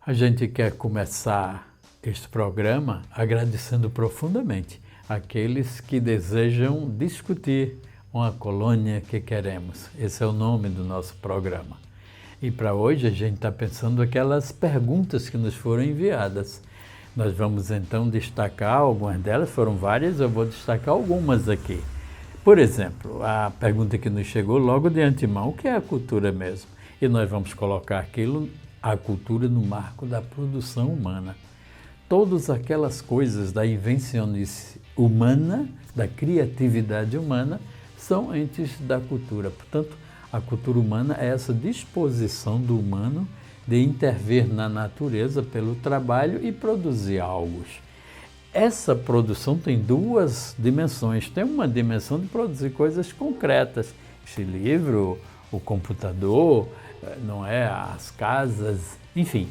A gente quer começar este programa agradecendo profundamente aqueles que desejam discutir uma colônia que queremos. Esse é o nome do nosso programa. E para hoje a gente está pensando aquelas perguntas que nos foram enviadas. Nós vamos então destacar algumas delas, foram várias, eu vou destacar algumas aqui. Por exemplo, a pergunta que nos chegou logo de antemão, o que é a cultura mesmo? E nós vamos colocar a cultura no marco da produção humana. Todas aquelas coisas da invencionice humana, da criatividade humana, são entes da cultura. Portanto, a cultura humana é essa disposição do humano de intervir na natureza pelo trabalho e produzir algo. Essa produção tem duas dimensões. Tem uma dimensão de produzir coisas concretas. Este livro, o computador, não é, as casas, enfim.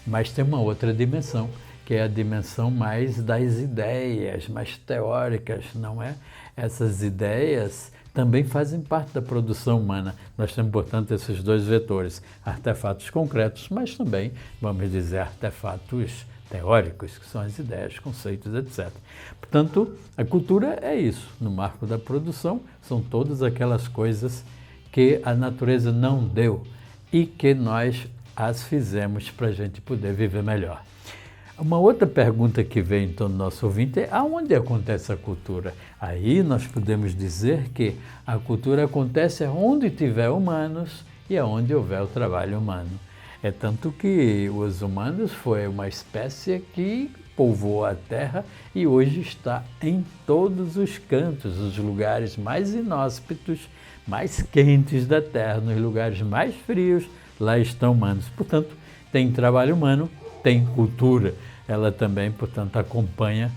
Mas tem uma outra dimensão, que é a dimensão mais das ideias, mais teóricas, não é? Essas ideias também fazem parte da produção humana. Nós temos, portanto, esses dois vetores, artefatos concretos, mas também, vamos dizer, artefatos teóricos, que são as ideias, conceitos, etc. Portanto, a cultura é isso. No marco da produção, são todas aquelas coisas que a natureza não deu e que nós as fizemos para a gente poder viver melhor. Uma outra pergunta que vem então do nosso ouvinte é: aonde acontece a cultura? Aí nós podemos dizer que a cultura acontece onde tiver humanos e aonde houver o trabalho humano. É tanto que os humanos foi uma espécie que povoou a Terra e hoje está em todos os cantos, os lugares mais inóspitos, mais quentes da Terra, nos lugares mais frios, lá estão humanos. Portanto, tem trabalho humano, tem cultura. Ela também, portanto, acompanha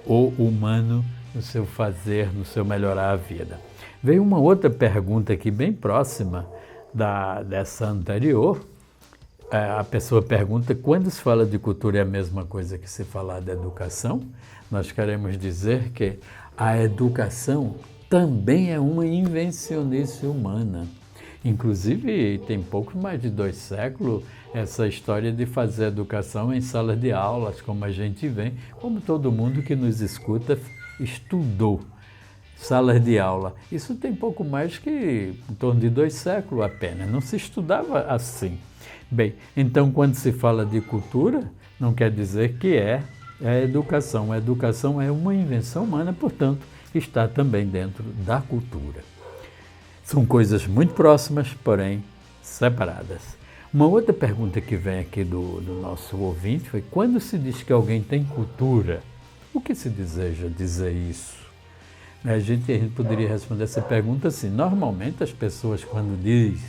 o humano no seu fazer, no seu melhorar a vida. Veio uma outra pergunta aqui bem próxima dessa anterior. A pessoa pergunta: quando se fala de cultura é a mesma coisa que se falar de educação? Nós queremos dizer que a educação também é uma invencionice humana. Inclusive, tem pouco mais de 2 séculos, essa história de fazer educação em salas de aulas, como a gente vê, como todo mundo que nos escuta estudou salas de aula. Isso tem pouco mais que em torno de 2 séculos apenas, não se estudava assim. Bem, então quando se fala de cultura, não quer dizer que é a educação. A educação é uma invenção humana, portanto, está também dentro da cultura. São coisas muito próximas, porém separadas. Uma outra pergunta que vem aqui do nosso ouvinte foi: quando se diz que alguém tem cultura, o que se deseja dizer isso? A gente poderia responder essa pergunta assim: normalmente as pessoas, quando diz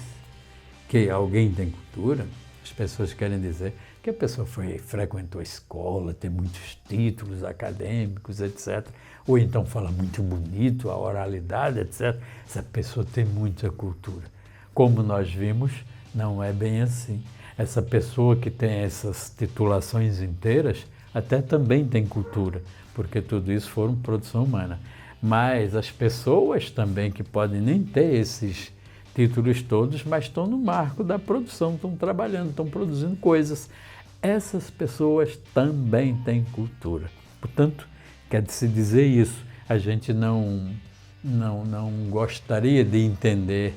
que alguém tem cultura, as pessoas querem dizer que a pessoa frequentou a escola, tem muitos títulos acadêmicos, etc. Ou então fala muito bonito, a oralidade, etc. Essa pessoa tem muita cultura. Como nós vimos, não é bem assim. Essa pessoa que tem essas titulações inteiras até também tem cultura, porque tudo isso foi produção humana. Mas as pessoas também que podem nem ter esses títulos todos, mas estão no marco da produção, estão trabalhando, estão produzindo coisas. Essas pessoas também têm cultura. Portanto, quer-se dizer isso. A gente não gostaria de entender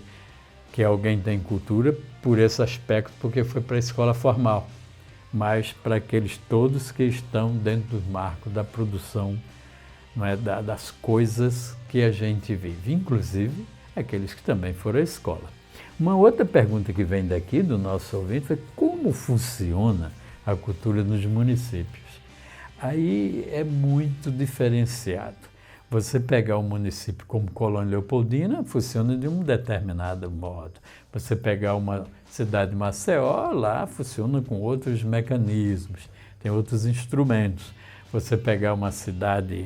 que alguém tem cultura por esse aspecto, porque foi para a escola formal, mas para aqueles todos que estão dentro do marco da produção, não é, das coisas que a gente vive, inclusive aqueles que também foram à escola. Uma outra pergunta que vem daqui do nosso ouvinte é: como funciona a cultura nos municípios? Aí é muito diferenciado. Você pegar um município como Colônia Leopoldina, funciona de um determinado modo. Você pegar uma cidade de Maceió, lá funciona com outros mecanismos, tem outros instrumentos. Você pegar uma cidade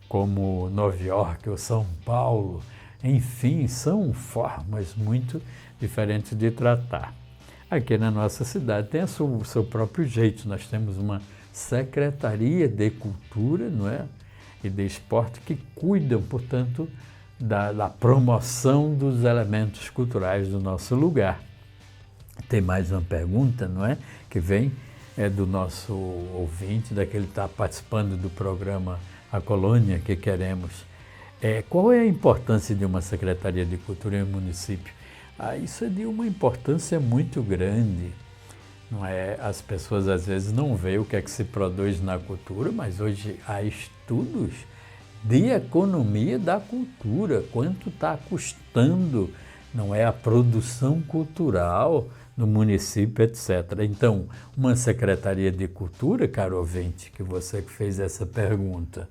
como Nova York ou São Paulo, enfim, são formas muito diferentes de tratar. Aqui na nossa cidade tem o seu próprio jeito. Nós temos uma Secretaria de Cultura, não é? E de Esporte, que cuidam, portanto, da promoção dos elementos culturais do nosso lugar. Tem mais uma pergunta, não é? Que vem do nosso ouvinte, daquele que está participando do programa A Colônia que Queremos. Qual é a importância de uma Secretaria de Cultura em um município? Isso é de uma importância muito grande. Não é? As pessoas às vezes não veem o que é que se produz na cultura, mas hoje há estudos de economia da cultura, quanto está custando, não é, a produção cultural no município, etc. Então, uma Secretaria de Cultura, caro ouvinte, que você que fez essa pergunta,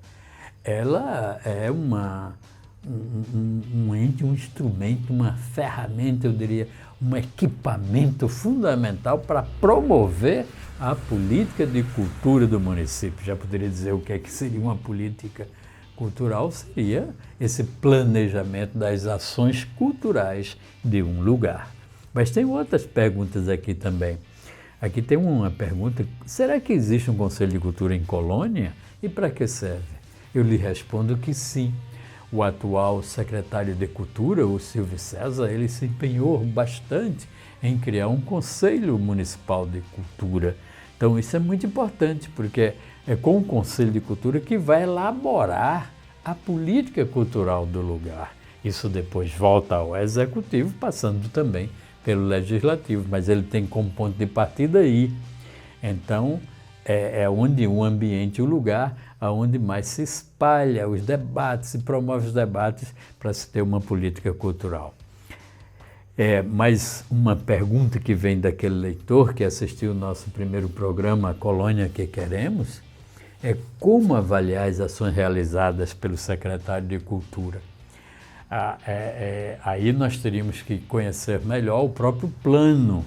ela é um ente, um instrumento, uma ferramenta, eu diria, um equipamento fundamental para promover a política de cultura do município. Já poderia dizer o que é que seria uma política cultural? Seria esse planejamento das ações culturais de um lugar. Mas tem outras perguntas aqui também. Aqui tem uma pergunta: será que existe um Conselho de Cultura em Colônia? E para que serve? Eu lhe respondo que sim. O atual secretário de Cultura, o Silvio César, ele se empenhou bastante em criar um Conselho Municipal de Cultura. Então isso é muito importante, porque é com o Conselho de Cultura que vai elaborar a política cultural do lugar. Isso depois volta ao Executivo, passando também pelo Legislativo, mas ele tem como ponto de partida aí. Então, é onde o ambiente, o lugar, onde mais se espalha os debates, se promove os debates para se ter uma política cultural. Mais uma pergunta que vem daquele leitor que assistiu o nosso primeiro programa, A Colônia que Queremos, é como avaliar as ações realizadas pelo secretário de Cultura. Aí nós teríamos que conhecer melhor o próprio plano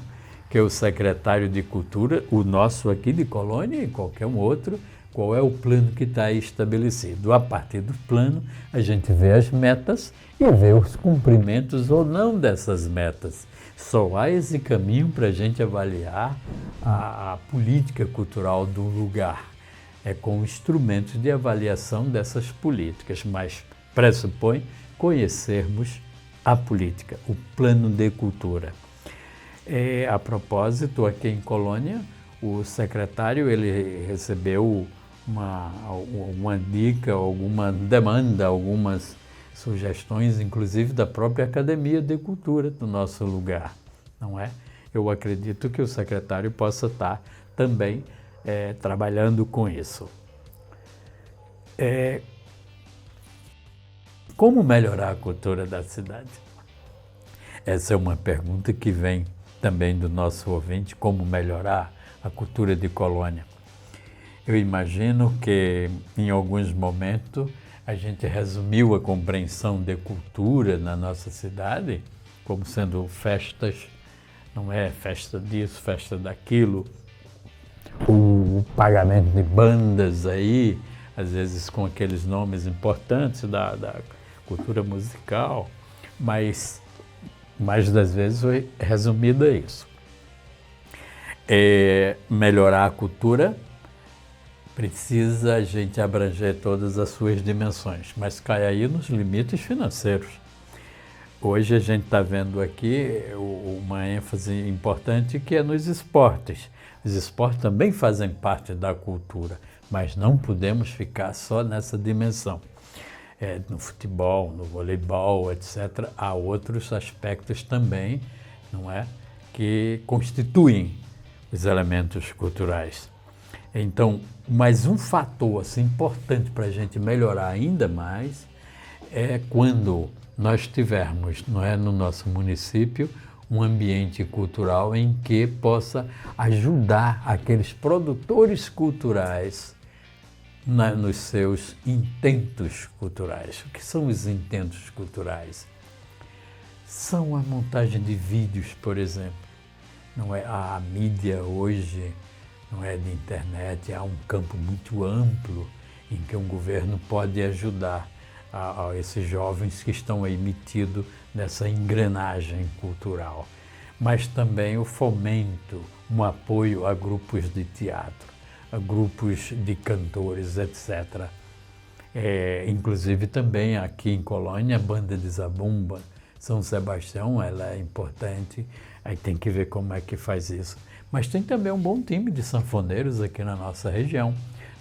que o secretário de Cultura, o nosso aqui de Colônia e qualquer um outro, qual é o plano que está aí estabelecido. A partir do plano, a gente vê as metas e vê os cumprimentos ou não dessas metas. Só há esse caminho para a gente avaliar a política cultural do lugar. É com instrumentos de avaliação dessas políticas, mas pressupõe conhecermos a política, o plano de cultura. A propósito, aqui em Colônia, o secretário ele recebeu uma dica, alguma demanda, algumas sugestões, inclusive da própria Academia de Cultura do nosso lugar, não é? Eu acredito que o secretário possa estar também trabalhando com isso. Como melhorar a cultura da cidade? Essa é uma pergunta que vem também do nosso ouvinte, como melhorar a cultura de Colônia. Eu imagino que, em alguns momentos, a gente resumiu a compreensão de cultura na nossa cidade como sendo festas, não é? Festa disso, festa daquilo, o pagamento de bandas aí, às vezes com aqueles nomes importantes da cultura musical, mas mais das vezes foi resumido a isso. Melhorar a cultura precisa a gente abranger todas as suas dimensões, mas cai aí nos limites financeiros. Hoje a gente está vendo aqui uma ênfase importante que é nos esportes. Os esportes também fazem parte da cultura, mas não podemos ficar só nessa dimensão. No futebol, no voleibol, etc., há outros aspectos também, não é, que constituem os elementos culturais. Então, mais um fator assim, importante para a gente melhorar ainda mais é quando nós tivermos, não é, no nosso município, um ambiente cultural em que possa ajudar aqueles produtores culturais nos seus intentos culturais. O que são os intentos culturais? São a montagem de vídeos, por exemplo. Não é? A mídia hoje, não é, de internet, há um campo muito amplo em que um governo pode ajudar a esses jovens que estão aí metidos nessa engrenagem cultural. Mas também o fomento, um apoio a grupos de teatro, a grupos de cantores, etc. Inclusive também aqui em Colônia, a Banda de Zabumba São Sebastião, ela é importante, aí tem que ver como é que faz isso. Mas tem também um bom time de sanfoneiros aqui na nossa região.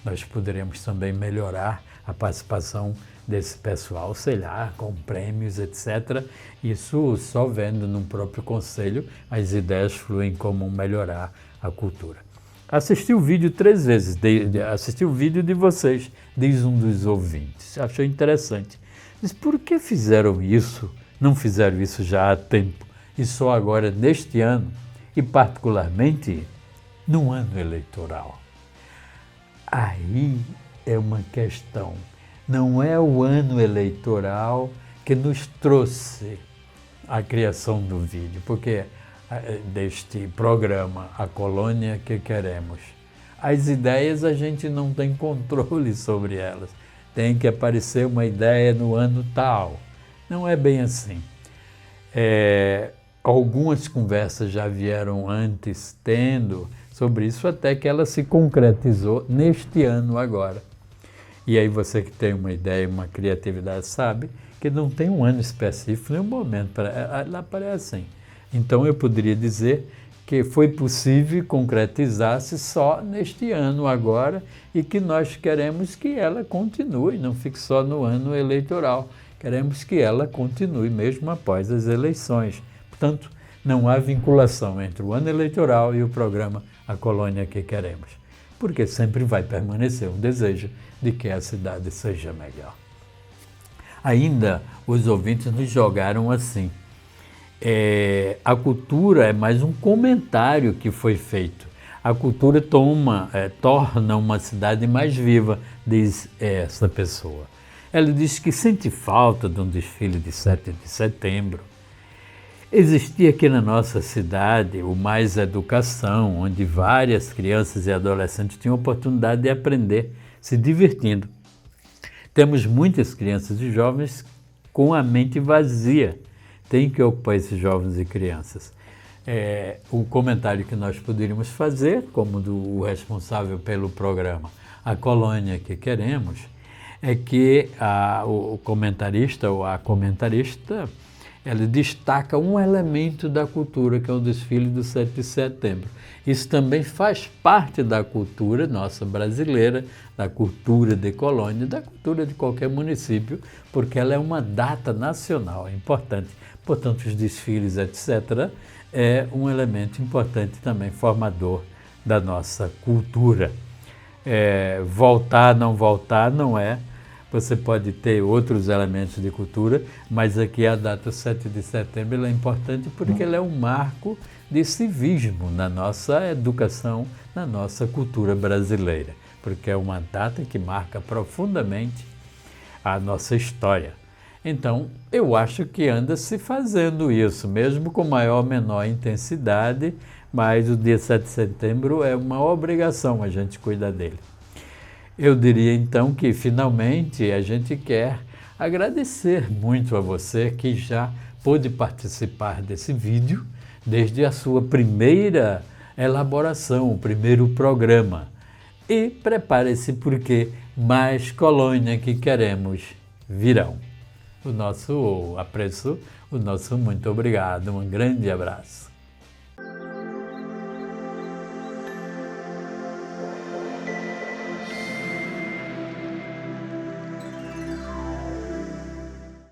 Nós poderíamos também melhorar a participação desse pessoal, sei lá, com prêmios, etc. Isso só vendo no próprio conselho, as ideias fluem como melhorar a cultura. Assisti o vídeo 3 vezes, assisti o vídeo de vocês, diz um dos ouvintes. Achei interessante. Diz, por que fizeram isso? Não fizeram isso já há tempo, e só agora neste ano, e particularmente no ano eleitoral. Aí é uma questão. Não é o ano eleitoral que nos trouxe a criação do vídeo, porque deste programa, A Colônia que Queremos, as ideias a gente não tem controle sobre elas. Tem que aparecer uma ideia no ano tal. Não é bem assim. Algumas conversas já vieram antes tendo sobre isso, até que ela se concretizou neste ano agora. E aí você que tem uma ideia, uma criatividade, sabe que não tem um ano específico, nem um momento, ela aparece assim. Então eu poderia dizer que foi possível concretizar-se só neste ano agora e que nós queremos que ela continue, não fique só no ano eleitoral. Queremos que ela continue mesmo após as eleições. Portanto, não há vinculação entre o ano eleitoral e o programa A Colônia que Queremos, porque sempre vai permanecer um desejo de que a cidade seja melhor. Ainda os ouvintes nos jogaram assim. A cultura é mais um comentário que foi feito. A cultura torna uma cidade mais viva, diz essa pessoa. Ela diz que sente falta de um desfile de 7 de setembro. Existia aqui na nossa cidade o Mais Educação, onde várias crianças e adolescentes tinham oportunidade de aprender, se divertindo. Temos muitas crianças e jovens com a mente vazia. Tem que ocupar esses jovens e crianças. O comentário que nós poderíamos fazer, como do responsável pelo programa A Colônia que Queremos, é que o comentarista ou a comentarista, ela destaca um elemento da cultura, que é o desfile do 7 de setembro. Isso também faz parte da cultura nossa brasileira, da cultura de Colônia, da cultura de qualquer município, porque ela é uma data nacional, é importante. Portanto, os desfiles, etc., é um elemento importante também, formador da nossa cultura. Voltar, não é. Você pode ter outros elementos de cultura, mas aqui a data 7 de setembro ela é importante porque ela é um marco de civismo na nossa educação, na nossa cultura brasileira, porque é uma data que marca profundamente a nossa história. Então, eu acho que anda se fazendo isso, mesmo com maior ou menor intensidade, mas o dia 7 de setembro é uma obrigação a gente cuidar dele. Eu diria então que finalmente a gente quer agradecer muito a você que já pôde participar desse vídeo desde a sua primeira elaboração, o primeiro programa. E prepare-se porque mais Colônia que Queremos virão. O nosso apreço, o nosso muito obrigado, um grande abraço.